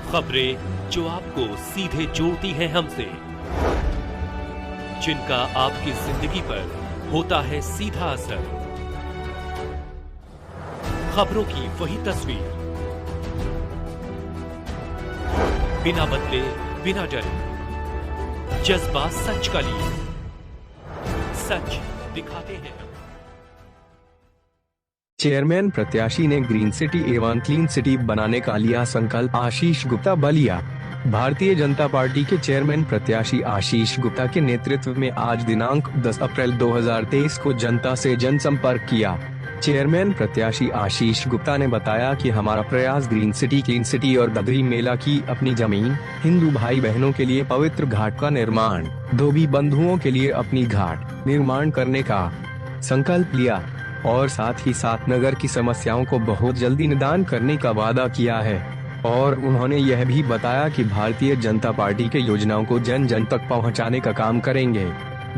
खबरें जो आपको सीधे जोड़ती हैं हमसे, जिनका आपकी जिंदगी पर होता है सीधा असर। खबरों की वही तस्वीर, बिना बदले बिना डरे, जज्बा सच का लिए, सच दिखाते हैं। चेयरमैन प्रत्याशी ने ग्रीन सिटी एवं क्लीन सिटी बनाने का लिया संकल्प, आशीष गुप्ता बलिया। भारतीय जनता पार्टी के चेयरमैन प्रत्याशी आशीष गुप्ता के नेतृत्व में आज दिनांक 10 अप्रैल 2023 को जनता से जनसंपर्क किया। चेयरमैन प्रत्याशी आशीष गुप्ता ने बताया कि हमारा प्रयास ग्रीन सिटी, क्लीन सिटी और ददरी मेला की अपनी जमीन, हिंदू भाई बहनों के लिए पवित्र घाट का निर्माण, धोबी बंधुओं के लिए अपनी घाट निर्माण करने का संकल्प लिया और साथ ही साथ नगर की समस्याओं को बहुत जल्दी निदान करने का वादा किया है। और उन्होंने यह भी बताया कि भारतीय जनता पार्टी के योजनाओं को जन जन तक पहुंचाने का काम करेंगे,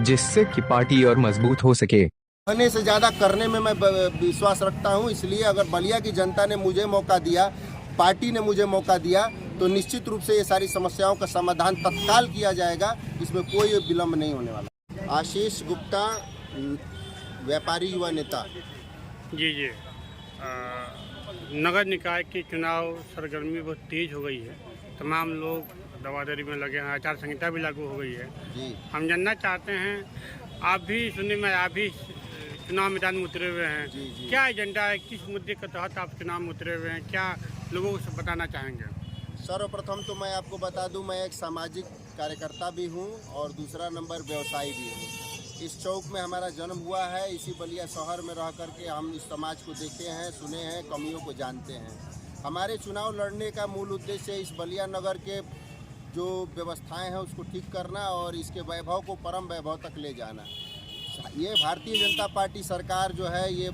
जिससे कि पार्टी और मजबूत हो सके। कहने से ज्यादा करने में मैं विश्वास रखता हूं, इसलिए अगर बलिया की जनता ने मुझे मौका दिया, पार्टी ने मुझे मौका दिया, तो निश्चित रूप से ये सारी समस्याओं का समाधान तत्काल किया जाएगा। इसमें कोई विलम्ब नहीं होने वाला। आशीष गुप्ता, व्यापारी युवा नेता। जी नगर निकाय की चुनाव सरगर्मी बहुत तेज हो गई है। तमाम लोग दवादरी में लगे हैं, आचार संहिता भी लागू हो गई है। जी हम जानना चाहते हैं, आप भी सुनने में, आप भी चुनाव मैदान में उतरे हुए हैं। जी। क्या एजेंडा है, किस मुद्दे के तहत आप चुनाव में उतरे हुए हैं, क्या लोगों को बताना चाहेंगे? सर्वप्रथम तो मैं आपको बता दूं, मैं एक सामाजिक कार्यकर्ता भी हूं और दूसरा नंबर व्यवसायी भी हूं। इस चौक में हमारा जन्म हुआ है, इसी बलिया शहर में रह करके हम इस समाज को देखे हैं, सुने हैं, कमियों को जानते हैं। हमारे चुनाव लड़ने का मूल उद्देश्य इस बलिया नगर के जो व्यवस्थाएं हैं उसको ठीक करना और इसके वैभव को परम वैभव तक ले जाना। ये भारतीय जनता पार्टी सरकार जो है ये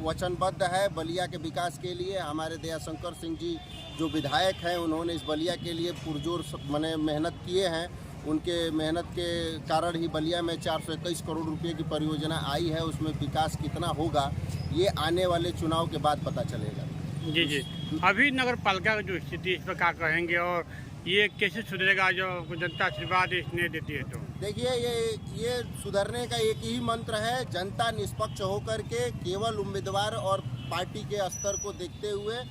वचनबद्ध है बलिया के विकास के लिए। हमारे दयाशंकर सिंह जी जो विधायक हैं, उन्होंने इस बलिया के लिए पुरजोर मेहनत किए हैं। उनके मेहनत के कारण ही बलिया में 421 करोड़ रुपए की परियोजना आई है। उसमें विकास कितना होगा ये आने वाले चुनाव के बाद पता चलेगा। जी अभी नगर पालिका की जो स्थिति, इस पर क्या कहेंगे और ये कैसे सुधरेगा जो जनता आशीर्वाद इसने देती है? तो देखिए, ये सुधरने का एक ही मंत्र है, जनता निष्पक्ष होकर के केवल उम्मीदवार और पार्टी के स्तर को देखते हुए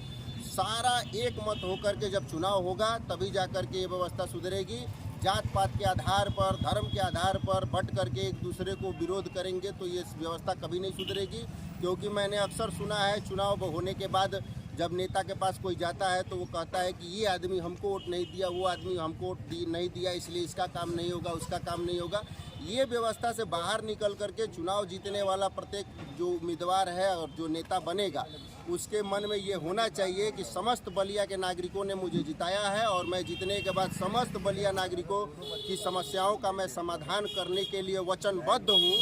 सारा एक मत होकर के जब चुनाव होगा तभी जाकर के ये व्यवस्था सुधरेगी। जात पात के आधार पर, धर्म के आधार पर बट करके एक दूसरे को विरोध करेंगे तो ये व्यवस्था कभी नहीं सुधरेगी। क्योंकि मैंने अक्सर सुना है, चुनाव होने के बाद जब नेता के पास कोई जाता है तो वो कहता है कि ये आदमी हमको वोट नहीं दिया, वो आदमी हमको वोट नहीं दिया, इसलिए इसका काम नहीं होगा, उसका काम नहीं होगा। ये व्यवस्था से बाहर निकल करके चुनाव जीतने वाला प्रत्येक जो उम्मीदवार है और जो नेता बनेगा, उसके मन में ये होना चाहिए कि समस्त बलिया के नागरिकों ने मुझे जिताया है और मैं जीतने के बाद समस्त बलिया नागरिकों की समस्याओं का मैं समाधान करने के लिए वचनबद्ध हूँ।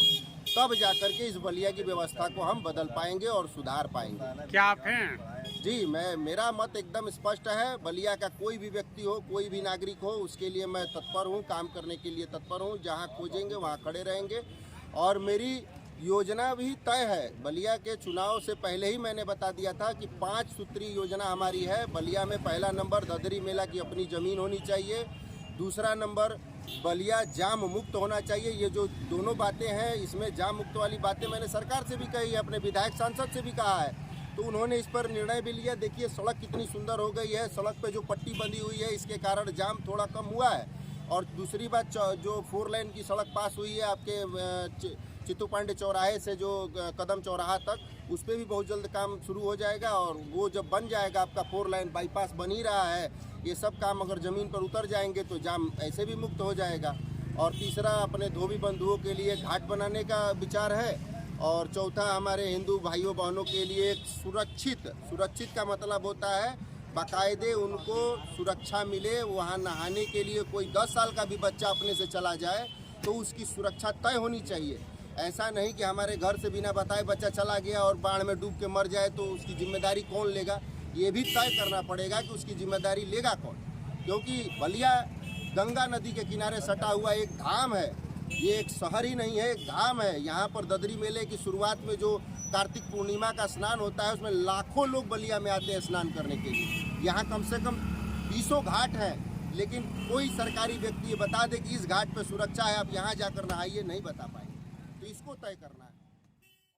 तब जाकर के इस बलिया की व्यवस्था को हम बदल पाएंगे और सुधार पाएंगे। क्या आप हैं? जी, मेरा मत एकदम स्पष्ट है। बलिया का कोई भी व्यक्ति हो, कोई भी नागरिक हो, उसके लिए मैं तत्पर हूँ, काम करने के लिए तत्पर हूँ। जहाँ खोजेंगे वहाँ खड़े रहेंगे और मेरी योजना भी तय है। बलिया के चुनाव से पहले ही मैंने बता दिया था कि 5 सूत्री योजना हमारी है। बलिया में पहला नंबर ददरी मेला की अपनी ज़मीन होनी चाहिए, दूसरा नंबर बलिया जाम मुक्त होना चाहिए। ये जो दोनों बातें हैं, इसमें जाम मुक्त वाली बातें मैंने सरकार से भी कही है, अपने विधायक सांसद से भी कहा है, तो उन्होंने इस पर निर्णय भी लिया। देखिए सड़क कितनी सुंदर हो गई है, सड़क पे जो पट्टी बंधी हुई है इसके कारण जाम थोड़ा कम हुआ है। और दूसरी बात, जो 4 लेन की सड़क पास हुई है आपके चित्तू पांडे चौराहे से जो कदम चौराहा तक, उस पर भी बहुत जल्द काम शुरू हो जाएगा। और वो जब बन जाएगा, आपका 4 लेन बाईपास बन ही रहा है, ये सब काम अगर ज़मीन पर उतर जाएंगे तो जाम ऐसे भी मुक्त हो जाएगा। और तीसरा, अपने धोबी बंधुओं के लिए घाट बनाने का विचार है। और चौथा, हमारे हिंदू भाइयों बहनों के लिए एक सुरक्षित का मतलब होता है बाकायदे उनको सुरक्षा मिले। वहाँ नहाने के लिए कोई 10 साल का भी बच्चा अपने से चला जाए तो उसकी सुरक्षा तय होनी चाहिए। ऐसा नहीं कि हमारे घर से बिना बताए बच्चा चला गया और बाढ़ में डूब के मर जाए तो उसकी जिम्मेदारी कौन लेगा? ये भी तय करना पड़ेगा कि उसकी जिम्मेदारी लेगा कौन। क्योंकि बलिया गंगा नदी के किनारे सटा हुआ एक धाम है, ये एक शहर ही नहीं है, एक धाम है। यहाँ पर ददरी मेले की शुरुआत में जो कार्तिक पूर्णिमा का स्नान होता है, उसमें लाखों लोग बलिया में आते हैं स्नान करने के लिए। यहाँ कम से कम बीसों घाट है, लेकिन कोई सरकारी व्यक्ति ये बता दे कि इस घाट पे सुरक्षा है, आप यहाँ जाकर नहाइए, नहीं बता पाएंगे। तो इसको तय करना है।